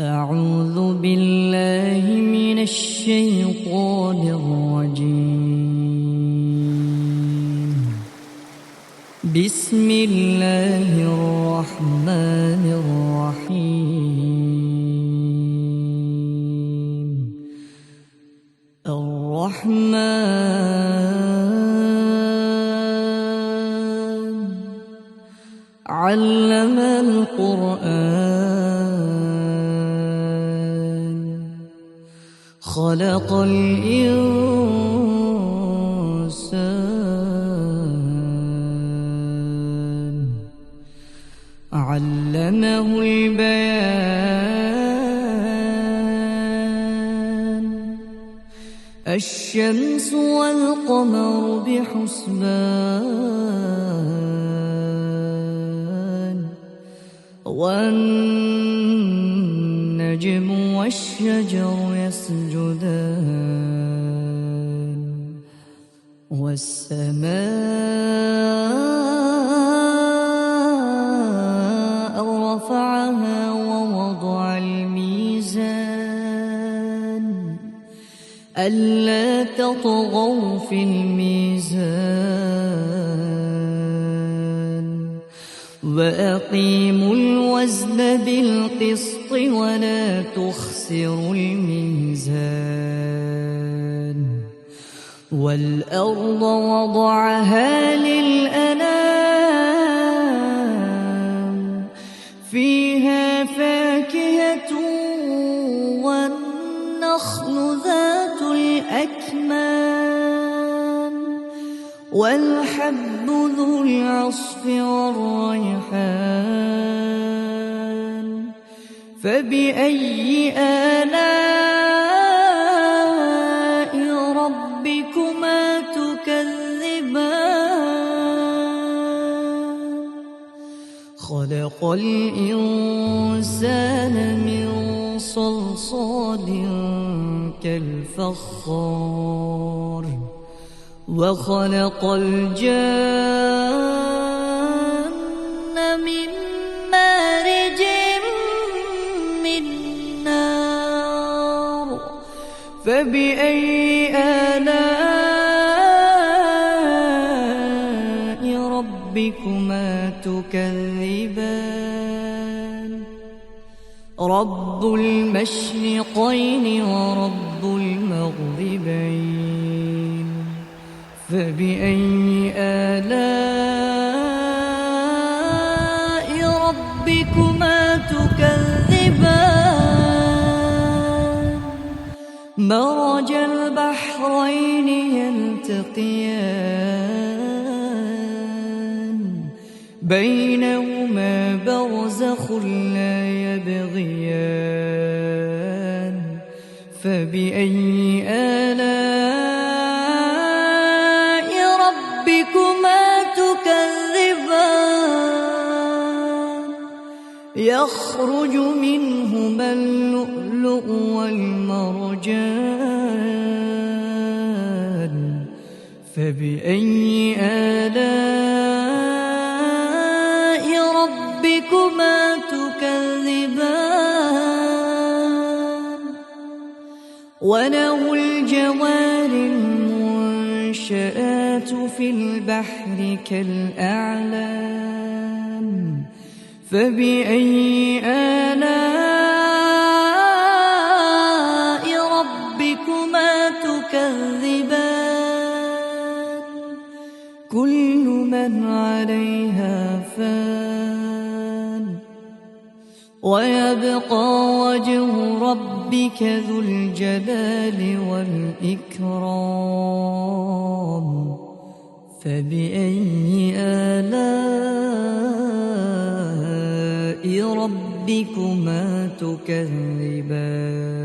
أعوذ بالله من الشيطان الرجيم. بسم الله الرحمن الرحيم. الرحمن علم القرآن، خلق الإنسان، علمه البيان. الشمس والقمر بحسبان، والنجم والشجر يسجدان، والسماء رفعها ووضع الميزان، ألا تطغوا في الميزان، وأقيموا الوزن بالقسط ولا تخسروا الميزان. والأرض وضعها للأنام، فيها فاكهة والنخل ذات الأكمام، والحب ذو العصف والريحان. فبأي آلاء ربكما تكذبان؟ خلق الإنسان من صلصال كالفخار، وخلق الجان من مارج من نار. فبأي آلاء ربكما تكذبان؟ رب المشرقين ورب المغربين، فبأي آلاء ربكما تكذبان؟ مرج البحرين يلتقيان، بينهما برزخ لا يبغيان. فبأي آلاء ربكما تكذبان؟ يخرج منهما اللؤلؤ والمرجان. فبأي آلاء ربكما تكذبان؟ وله الجوار المنشآت في البحر كالأعلام. فبأي آلاء ربكما تكذبان؟ كل من عليها فان، ويبقى وجه ربك ذو الجلال والإكرام. فبأي آلاء ربكما تكذبان؟